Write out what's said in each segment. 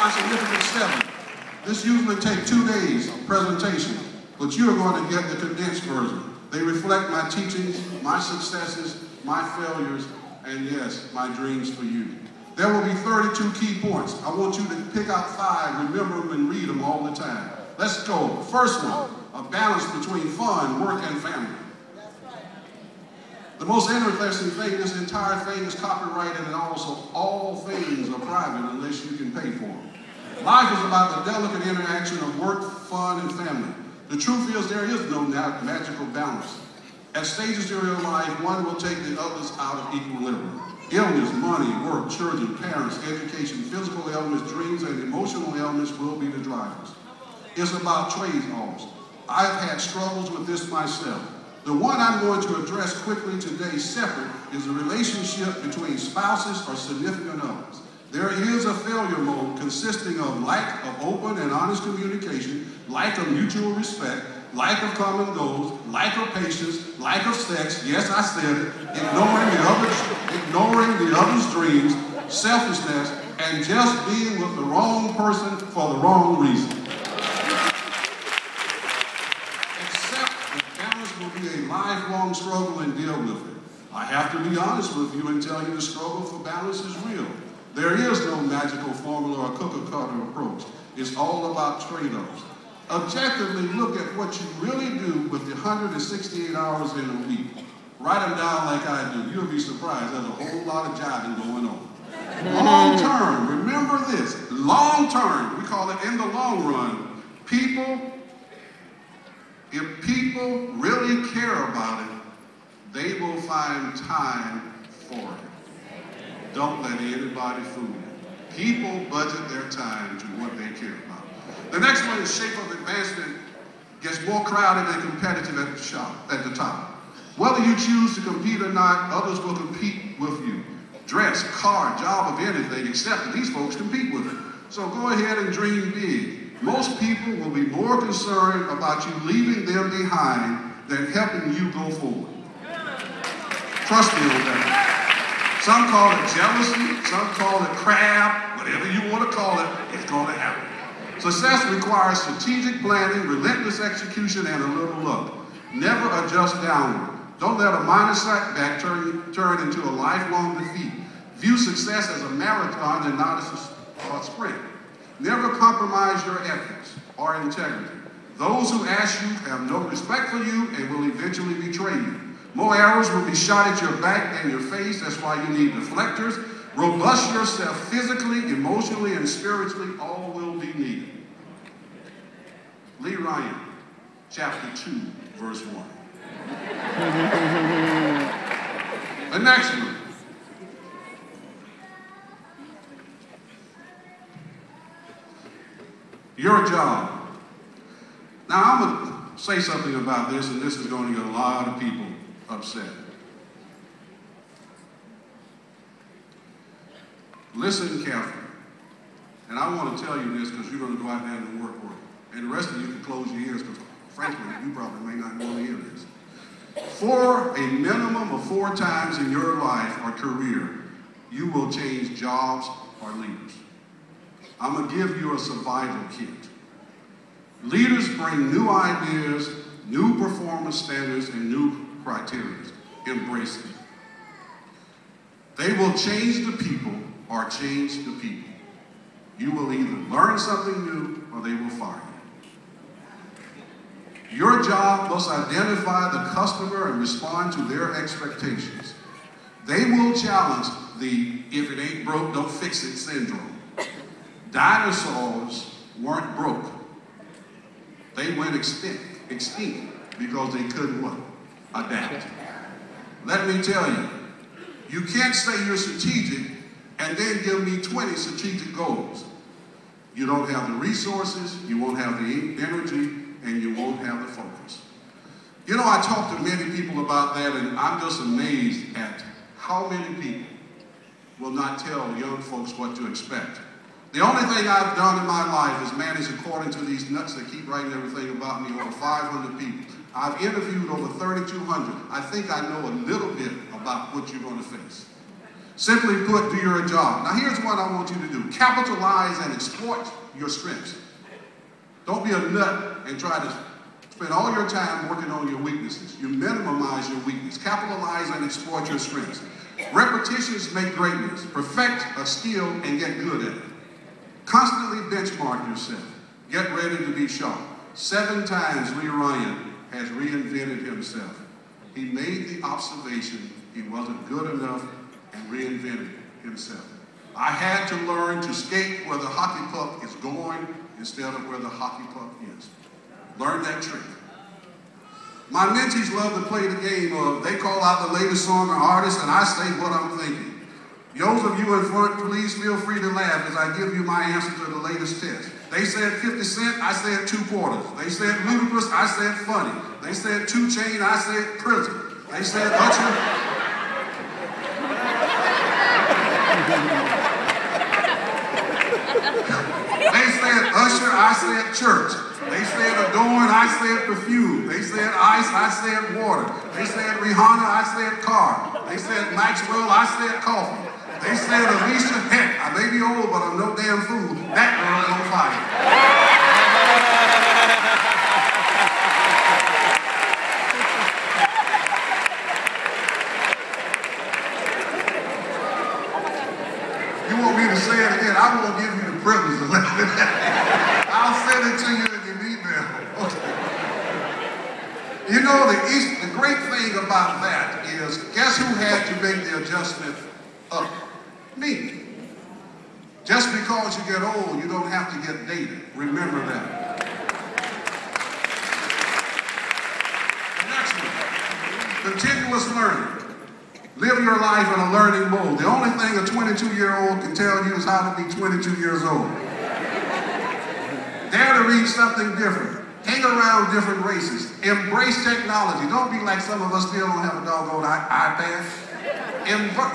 my significant 7. This usually takes 2 days of presentation, but you are going to get the condensed version. They reflect my teachings, my successes, my failures, and yes, my dreams for you. There will be 32 key points. I want you to pick out 5, remember them, and read them all the time. Let's go. First one, a balance between fun, work, and family. The most interesting thing, this entire thing is copyrighted, and also all things are private unless you can pay for them. Life is about the delicate interaction of work, fun, and family. The truth is there is no magical balance. At stages in your life, one will take the others out of equilibrium. Illness, money, work, children, parents, education, physical ailments, dreams, and emotional ailments will be the drivers. It's about trade-offs. I've had struggles with this myself. The one I'm going to address quickly today separate is the relationship between spouses or significant others. There is a failure mode consisting of lack of open and honest communication, lack of mutual respect, lack of common goals, lack of patience, lack of sex, yes, I said it, ignoring the other's dreams, selfishness, and just being with the wrong person for the wrong reason. Accept that balance will be a lifelong struggle and deal with it. I have to be honest with you and tell you the struggle for balance is real. There is no magical formula or cookie-cutter approach. It's all about trade-offs. Objectively look at what you really do with the 168 hours in a week. Write them down like I do. You'll be surprised. There's a whole lot of jiving going on. Long term, remember this. Long term, we call it in the long run. If people really care about it, they will find time for it. Don't let anybody fool you. People budget their time to what they care about. The next one is shape of advancement gets more crowded and competitive at the top. Whether you choose to compete or not, others will compete with you. Dress, car, job, of anything, except that these folks compete with it. So go ahead and dream big. Most people will be more concerned about you leaving them behind than helping you go forward. Trust me on that. Some call it jealousy, some call it crab, whatever you want to call it, it's going to happen. Success requires strategic planning, relentless execution, and a little luck. Never adjust downward. Don't let a minor setback turn into a lifelong defeat. View success as a marathon and not as a sprint. Never compromise your ethics or integrity. Those who ask you have no respect for you and will eventually betray you. More arrows will be shot at your back than your face. That's why you need deflectors. Robust yourself physically, emotionally, and spiritually. All will be needed. Rhyant, chapter 2, verse 1. The next one. Your job. Now, I'm going to say something about this, and this is going to get a lot of people upset. Listen carefully. And I want to tell you this because you're going to go out there and work. And the rest of you can close your ears because, frankly, you probably may not want to hear this. For a minimum of 4 times in your life or career, you will change jobs or leaders. I'm going to give you a survival kit. Leaders bring new ideas, new performance standards, and new criteria. Embrace it. They will change the people or change the people. You will either learn something new or they will fire you. Your job must identify the customer and respond to their expectations. They will challenge the if it ain't broke, don't fix it syndrome. Dinosaurs weren't broke. They went extinct because they couldn't what? Adapt. Let me tell you, you can't say you're strategic and then give me 20 strategic goals. You don't have the resources, you won't have the energy, and you won't have the focus. You know, I talk to many people about that, and I'm just amazed at how many people will not tell young folks what to expect. The only thing I've done in my life is manage, according to these nuts that keep writing everything about me, over 500 people. I've interviewed over 3,200. I think I know a little bit about what you're going to face. Simply put, do your job. Now here's what I want you to do. Capitalize and exploit your strengths. Don't be a nut and try to spend all your time working on your weaknesses. You minimize your weakness. Capitalize and exploit your strengths. Repetitions make greatness. Perfect a skill and get good at it. Constantly benchmark yourself. Get ready to be sharp. 7 times Rhyant has reinvented himself. He made the observation he wasn't good enough and reinvented himself. I had to learn to skate where the hockey puck is going instead of where the hockey puck is. Learn that trick. My mentees love to play the game of they call out the latest song or artist and I say what I'm thinking. Those of you in front, please feel free to laugh as I give you my answer to the latest test. They said 50 Cent, I said 2 quarters. They said ludicrous, I said funny. They said 2 Chainz, I said prison. They said Usher. They said Usher, I said church. They said Adorn, I said perfume. They said ice, I said water. They said Rihanna, I said car. They said Maxwell, I said coffee. They said Alicia, heck, I may be old, but I'm no damn fool. That girl's on fire. You want me to say it again? I won't give you the privilege of letting it happen. I'll send it to you in your email. Okay. You know, the great thing about that is, guess who had to make the adjustment up? Me. Just because you get old, you don't have to get dated. Remember that. The next one, continuous learning. Live your life in a learning mode. The only thing a 22-year-old can tell you is how to be 22 years old. Dare to read something different. Hang around different races. Embrace technology. Don't be like some of us still don't have a doggone iPad.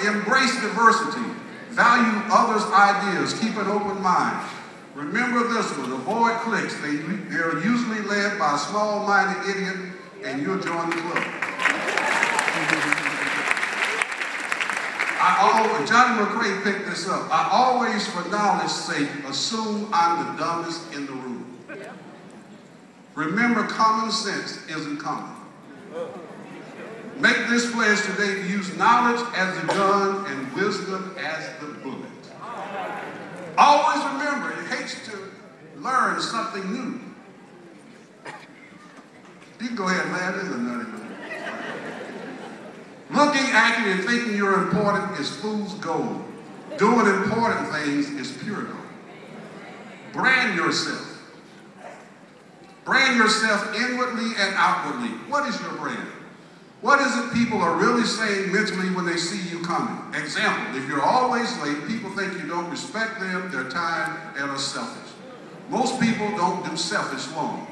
Embrace diversity. Value others' ideas. Keep an open mind. Remember this one. Avoid cliques. They're usually led by a small-minded idiot, and you'll join the club. Johnny McCrae picked this up. I always, for knowledge's sake, assume I'm the dumbest in the room. Remember, common sense isn't common. Make this pledge today to use knowledge as the gun and wisdom as the bullet. Always remember, it hates to learn something new. You can go ahead and laugh, this is a nutty one. Looking at you and thinking you're important is fool's gold. Doing important things is pure gold. Brand yourself. Brand yourself inwardly and outwardly. What is your brand? What is it people are really saying mentally when they see you coming? Example, if you're always late, people think you don't respect them, their time, and are selfish. Most people don't do selfish long.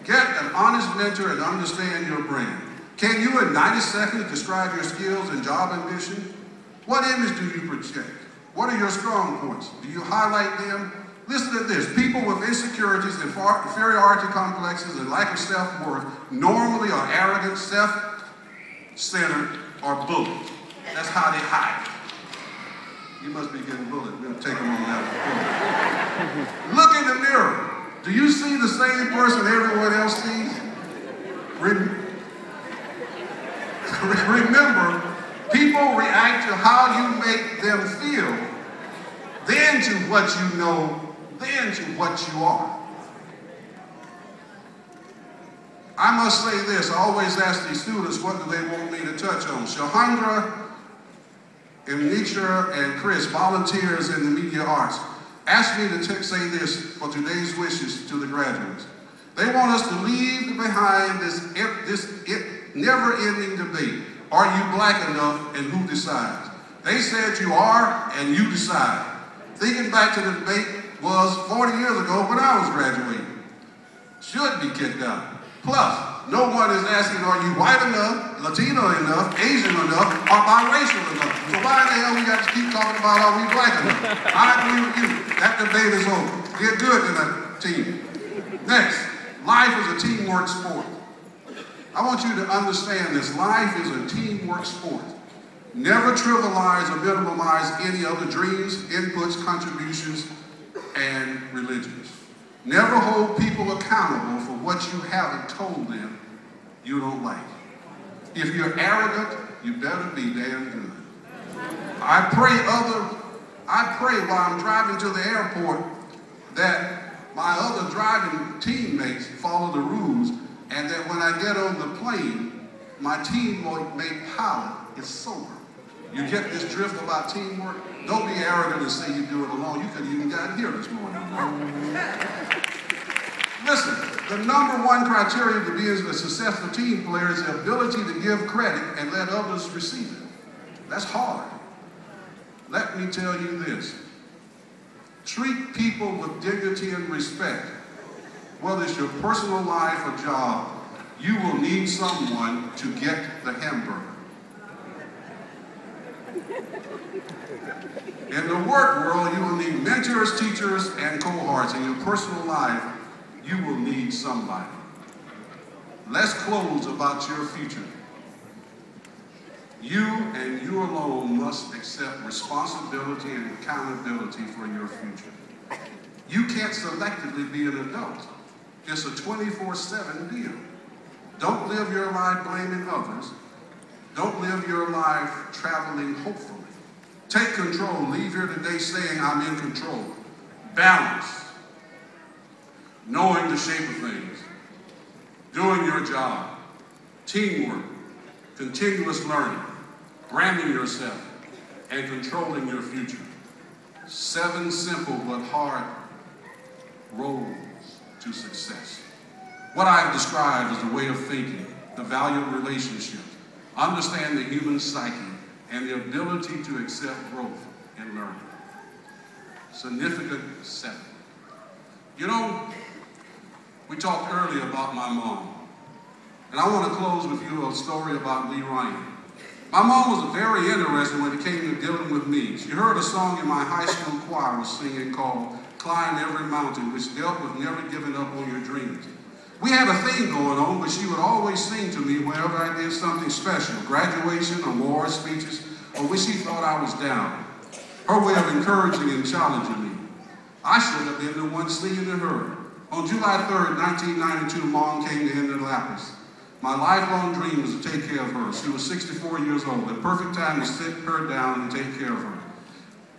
Get an honest mentor and understand your brand. Can you in 90 seconds describe your skills and job ambition? What image do you project? What are your strong points? Do you highlight them? Listen to this. People with insecurities, inferiority complexes, and lack of self-worth normally are arrogant, self-centered, or bullied. That's how they hide. You must be getting bullied. We'll take them on that. Look in the mirror. Do you see the same person everyone else sees? Remember, people react to how you make them feel, then to what you know, then to what you are. I must say this, I always ask these students, what do they want me to touch on? Shahandra, Emeritus, and Chris, volunteers in the media arts, asked me to say this for today's wishes to the graduates. They want us to leave behind this never-ending debate. Are you black enough, and who decides? They said you are, and you decide. Thinking back to the debate was 40 years ago when I was graduating. Should be kicked out. Plus, no one is asking, are you white enough, Latino enough, Asian enough, or biracial enough? So why the hell we got to keep talking about are we black enough? I agree with you. That debate is over. Get good to that team. Next, life is a teamwork sport. I want you to understand this. Life is a teamwork sport. Never trivialize or minimize any other dreams, inputs, contributions, and religions. Never hold people accountable for what you haven't told them you don't like. If you're arrogant, you better be damn good. I pray while I'm driving to the airport that my other driving teammates follow the rules, and that when I get on the plane, my teammate pilot is sober. You get this drift about teamwork? Don't be arrogant and say you do it alone. You could have even gotten here this morning. Listen, the #1 criteria to be a successful team player is the ability to give credit and let others receive it. That's hard. Let me tell you this. Treat people with dignity and respect. Whether it's your personal life or job, you will need someone to get the hamburger. In the work world, you will need mentors, teachers, and cohorts. In your personal life, you will need somebody. Let's close about your future. You and you alone must accept responsibility and accountability for your future. You can't selectively be an adult. It's a 24/7 deal. Don't live your life blaming others. Don't live your life traveling hopefully. Take control. Leave here today saying, I'm in control. Balance. Knowing the shape of things. Doing your job. Teamwork. Continuous learning. Branding yourself. And controlling your future. 7 simple but hard roads to success. What I've described is a way of thinking, the value of relationships, understand the human psyche, and the ability to accept growth and learning. Significant 7. You know, we talked earlier about my mom, and I want to close with you a story about Rhyant. My mom was very interested when it came to dealing with me. She heard a song in my high school choir was singing called Climb Every Mountain, which dealt with never giving up on your dreams. We had a thing going on, but she would always sing to me whenever I did something special, graduation, awards, speeches, or when she thought I was down. Her way of encouraging and challenging me. I should have been the one singing to her. On July 3rd, 1992, Mom came to Indianapolis. My lifelong dream was to take care of her. She was 64 years old, the perfect time to sit her down and take care of her.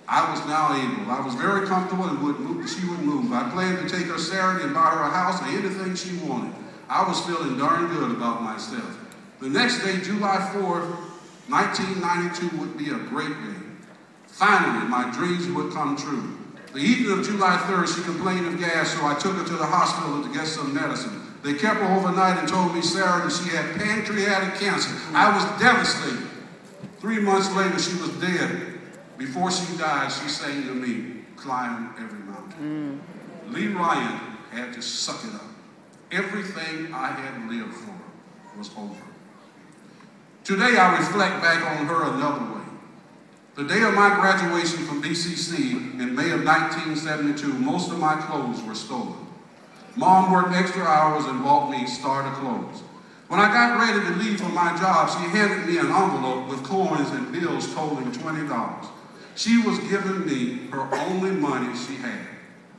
I was now able. I was very comfortable and she would move. I planned to take her Saturday and buy her a house or anything she wanted. I was feeling darn good about myself. The next day, July 4th, 1992 would be a great day. Finally, my dreams would come true. The evening of July 3rd, she complained of gas, so I took her to the hospital to get some medicine. They kept her overnight and told me Saturday she had pancreatic cancer. I was devastated. 3 months later, she was dead. Before she died, she sang to me, Climb Every Mountain. LeeERhyant had to suck it up. Everything I had lived for was over. Today, I reflect back on her another way. The day of my graduation from BCC in May of 1972, most of my clothes were stolen. Mom worked extra hours and bought me starter clothes. When I got ready to leave for my job, she handed me an envelope with coins and bills totaling $20. She was giving me her only money she had.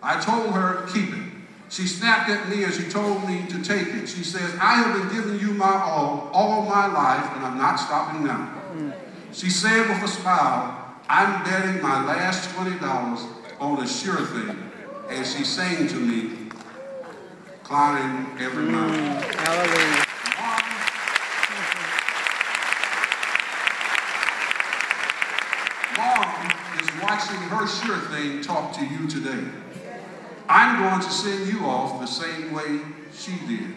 I told her, keep it. She snapped at me and she told me to take it. She says, I have been giving you my all my life, and I'm not stopping now. She said with a smile, I'm betting my last $20 on a sure thing. And she sang to me, Climb Every Mountain. Hallelujah. Mom is watching her sure thing talk to you today. I'm going to send you off the same way she did.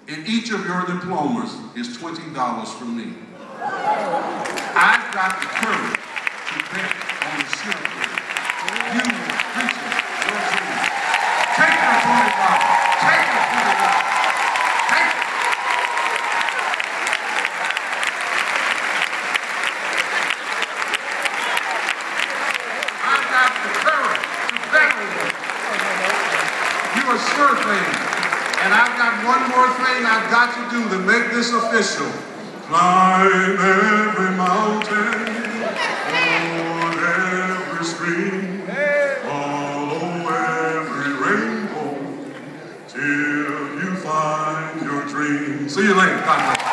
And each of your diplomas is $20 from me. I've got the courage to bet on the sure thing. You will reach it, your dream. Take your $20. Take your $20. Take it. I've got the courage to bet on it. You're a sure thing. And I've got one more thing I've got to do to make this official. Climb every mountain. stream, follow every rainbow till you find your dream. See you later. God bless.